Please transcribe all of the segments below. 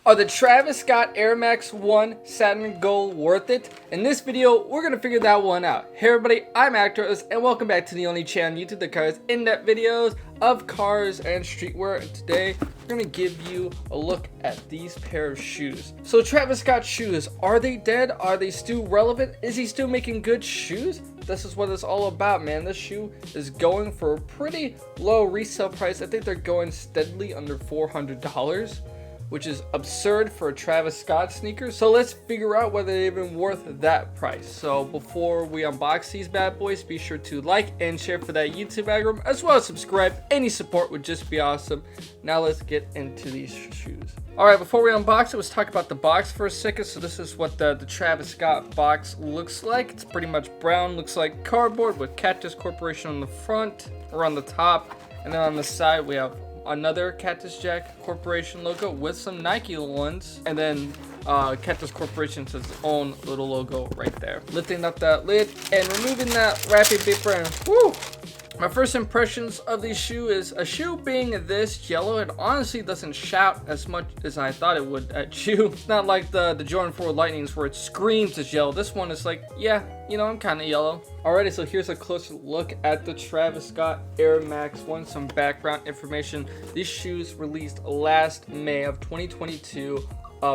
Are the Travis Scott Air Max 1 Saturn Gold worth it? In this video, we're gonna figure that one out. Hey everybody, I'm Actors, and welcome back to the only channel on YouTube that covers in-depth videos of cars and streetwear. And today, we're gonna give you a look at these pair of shoes. So Travis Scott shoes, are they dead? Are they still relevant? Is he still making good shoes? This is what it's all about, man. This shoe is going for a pretty low resale price. I think they're going steadily under $400. Which is absurd for a Travis Scott sneaker. So let's figure out whether they're even worth that price. So before we unbox these bad boys, be sure to like and share for that YouTube algorithm, as well as subscribe. Any support would just be awesome. Now let's get into these shoes. All right, before we unbox it, let's talk about the box for a second. So this is what the Travis Scott box looks like. It's pretty much brown, looks like cardboard with Cactus Corporation on the front or on the top. And then on the side, we have another Cactus Jack Corporation logo with some Nike ones, and then Cactus Corporation has its own little logo right there. Lifting up that lid and removing that wrapping paper, and woo! My first impressions of this shoe is a shoe being this yellow. It honestly doesn't shout as much as I thought it would at you. It's not like the Jordan 4 Lightnings where it screams as yellow. This one is like, yeah, you know, I'm kind of yellow. Alrighty, so here's a closer look at the Travis Scott Air Max 1. Some background information. These shoes released last May of 2022.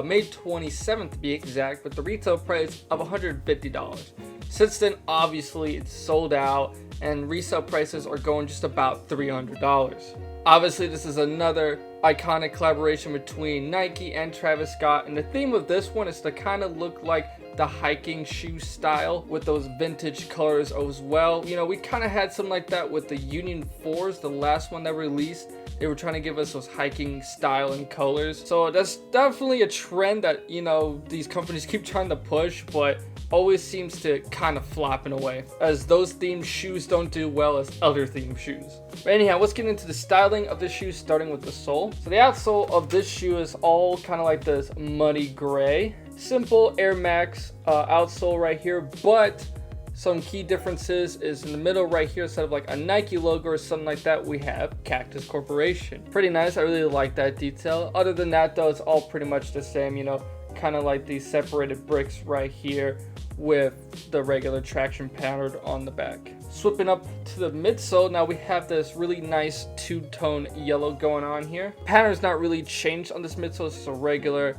May 27th to be exact, with the retail price of $150. Since then, obviously, it's sold out, and resale prices are going just about $300. Obviously, this is another iconic collaboration between Nike and Travis Scott, and the theme of this one is to kind of look like the hiking shoe style with those vintage colors as well. You know, we kind of had something like that with the Union 4s, the last one that released. They were trying to give us those hiking style and colors. So that's definitely a trend that, you know, these companies keep trying to push, but always seems to kind of flop in a way, as those themed shoes don't do well as other themed shoes. But anyhow, let's get into the styling of the shoe, starting with the sole. So the outsole of this shoe is all kind of like this muddy gray. Simple Air Max outsole right here, but some key differences is in the middle right here, instead of like a Nike logo or something like that, we have Cactus Corporation. Pretty nice. I really like that detail. Other than that though, it's all pretty much the same, you know, kind of like these separated bricks right here with the regular traction pattern on the back. Slipping up to the midsole, now we have this really nice two-tone yellow going on here. Pattern's not really changed on this midsole. It's just a regular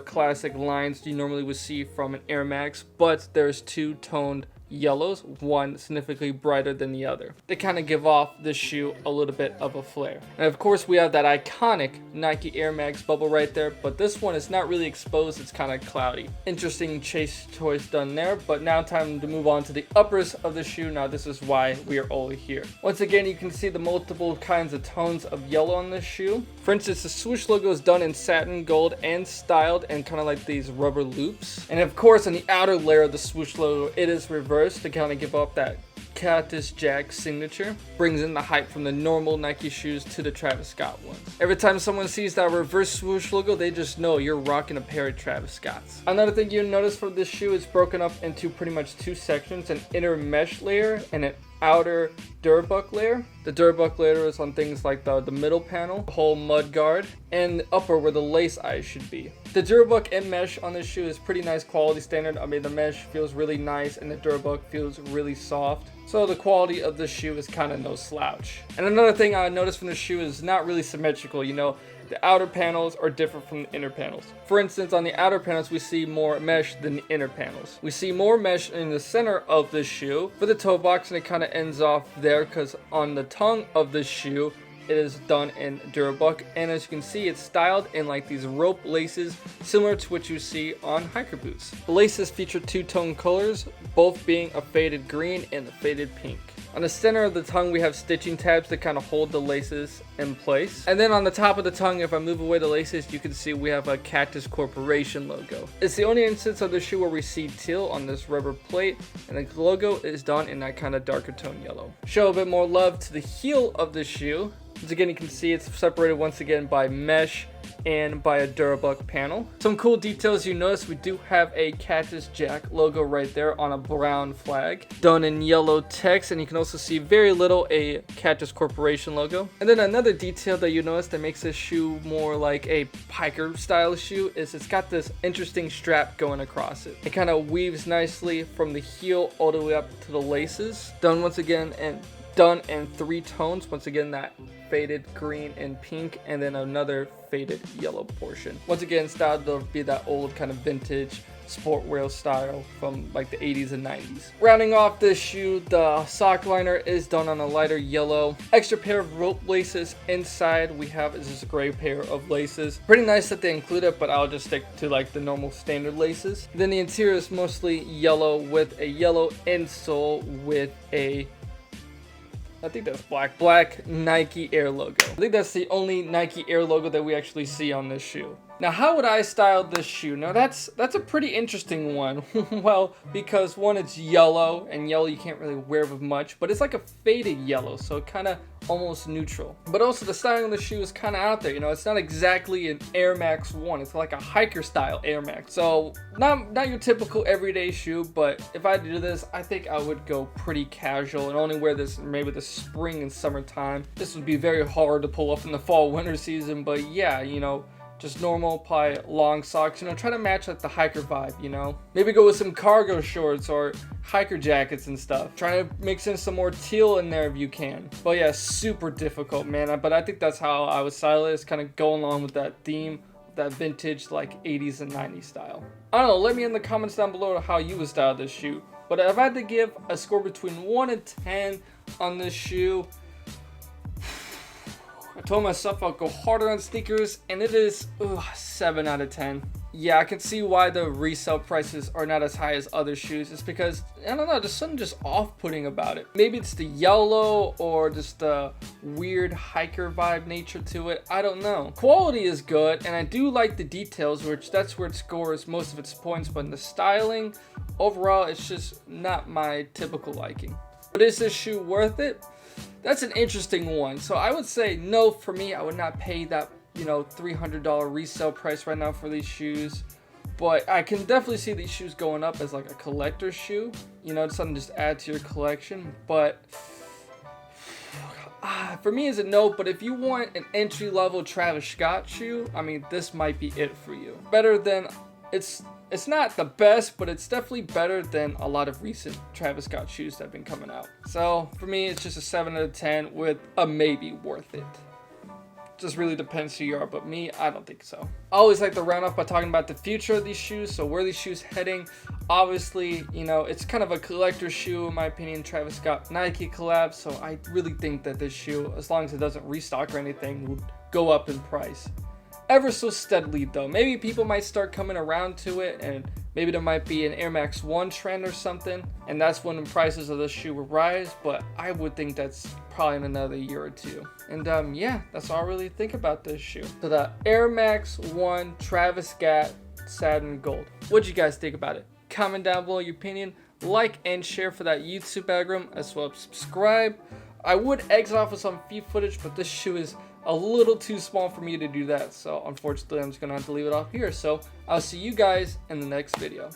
classic lines you normally would see from an Air Max, but there's two-toned yellows, one significantly brighter than the other. They kind of give off this shoe a little bit of a flare. And of course, we have that iconic Nike Air Max bubble right there, but this one is not really exposed. It's kind of cloudy. Interesting chase choice done there, but now time to move on to the uppers of the shoe. Now this is why we are all here. Once again, you can see the multiple kinds of tones of yellow on this shoe. For instance, the swoosh logo is done in satin gold and styled and kind of like these rubber loops. And of course, on the outer layer of the swoosh logo, it is reversed to kind of give up that Cactus Jack signature. Brings in the hype from the normal Nike shoes to the Travis Scott ones. Every time someone sees that reverse swoosh logo, they just know you're rocking a pair of Travis Scotts. Another thing you'll notice from this shoe is broken up into pretty much two sections: an inner mesh layer and an outer Durbuck layer. The Durbuck layer is on things like the middle panel, the whole mud guard, and the upper where the lace eyes should be. The Durbuck and mesh on this shoe is pretty nice quality standard. I mean, the mesh feels really nice and the Durbuck feels really soft. So the quality of this shoe is kind of no slouch. And another thing I noticed from the shoe is not really symmetrical. You know, the outer panels are different from the inner panels. For instance, on the outer panels, we see more mesh than the inner panels. We see more mesh in the center of the shoe for the toe box, and it kind of ends off there because on the tongue of the shoe, it is done in Durbuck, and as you can see, it's styled in like these rope laces, similar to what you see on hiker boots. The laces feature two-tone colors, both being a faded green and a faded pink. On the center of the tongue, we have stitching tabs that kind of hold the laces in place. And then on the top of the tongue, if I move away the laces, you can see we have a Cactus Corporation logo. It's the only instance of the shoe where we see teal on this rubber plate, and the logo is done in that kind of darker tone yellow. Show a bit more love to the heel of the shoe. Once again, you can see it's separated once again by mesh and by a Durabuck panel. Some cool details you notice, we do have a Cactus Jack logo right there on a brown flag, done in yellow text, and you can also see very little a Cactus Corporation logo. And then another detail that you notice that makes this shoe more like a hiker style shoe is it's got this interesting strap going across it. It kind of weaves nicely from the heel all the way up to the laces. Done once again and done in 3 tones. Once again, that faded green and pink, and then another faded yellow portion. Once again, styled to be that old kind of vintage sportwear style from like the 80s and 90s. Rounding off this shoe, the sock liner is done on a lighter yellow. Extra pair of rope laces inside we have is just a gray pair of laces. Pretty nice that they include it, but I'll just stick to like the normal standard laces. Then the interior is mostly yellow with a yellow insole with a, I think that's black Nike Air logo. I think that's the only Nike Air logo that we actually see on this shoe. Now, how would I style this shoe? Now, that's a pretty interesting one. Well, because one, it's yellow, and yellow you can't really wear with much, but it's like a faded yellow, so kind of almost neutral. But also, the styling of the shoe is kind of out there. You know, it's not exactly an Air Max 1. It's like a hiker style Air Max. So, not your typical everyday shoe, but if I do this, I think I would go pretty casual and only wear this maybe the spring and summertime. This would be very hard to pull off in the fall winter season, but yeah, you know, just normal, probably long socks, you know, try to match like the hiker vibe, you know. Maybe go with some cargo shorts or hiker jackets and stuff. Try to mix in some more teal in there if you can. But yeah, super difficult, man. But I think that's how I would style it, is kind of go along with that theme, that vintage like 80s and 90s style. I don't know, let me in the comments down below how you would style this shoe. But if I had to give a score between 1 and 10 on this shoe, I told myself I'll go harder on sneakers, and it is 7 out of 10. Yeah, I can see why the resale prices are not as high as other shoes. It's because, I don't know, there's something just off-putting about it. Maybe it's the yellow or just the weird hiker vibe nature to it. I don't know. Quality is good, and I do like the details, which that's where it scores most of its points, but in the styling, overall, it's just not my typical liking. But is this shoe worth it? That's an interesting one. So I would say no for me. I would not pay that, you know, $300 resale price right now for these shoes. But I can definitely see these shoes going up as like a collector's shoe. You know, it's something to just add to your collection. But for me, it's a no. But if you want an entry-level Travis Scott shoe, I mean, this might be it for you. Better than, it's not the best, but it's definitely better than a lot of recent Travis Scott shoes that have been coming out. So for me, it's just a 7 out of 10 with a maybe worth it. Just really depends who you are, but me, I don't think so. I always like to round off by talking about the future of these shoes. So where are these shoes heading? Obviously, you know, it's kind of a collector's shoe in my opinion, Travis Scott Nike collab. So I really think that this shoe, as long as it doesn't restock or anything, would go up in price. Ever so steadily though. Maybe people might start coming around to it, and maybe there might be an Air Max 1 trend or something, and that's when the prices of this shoe will rise, but I would think that's probably in another year or two. And yeah, that's all I really think about this shoe. So the Air Max 1 Travis Scott Saturn Gold. What'd you guys think about it? Comment down below your opinion, like and share for that YouTube algorithm, as well as subscribe. I would exit off with some feet footage, but this shoe is a little too small for me to do that, so unfortunately I'm just gonna have to leave it off here. So I'll see you guys in the next video.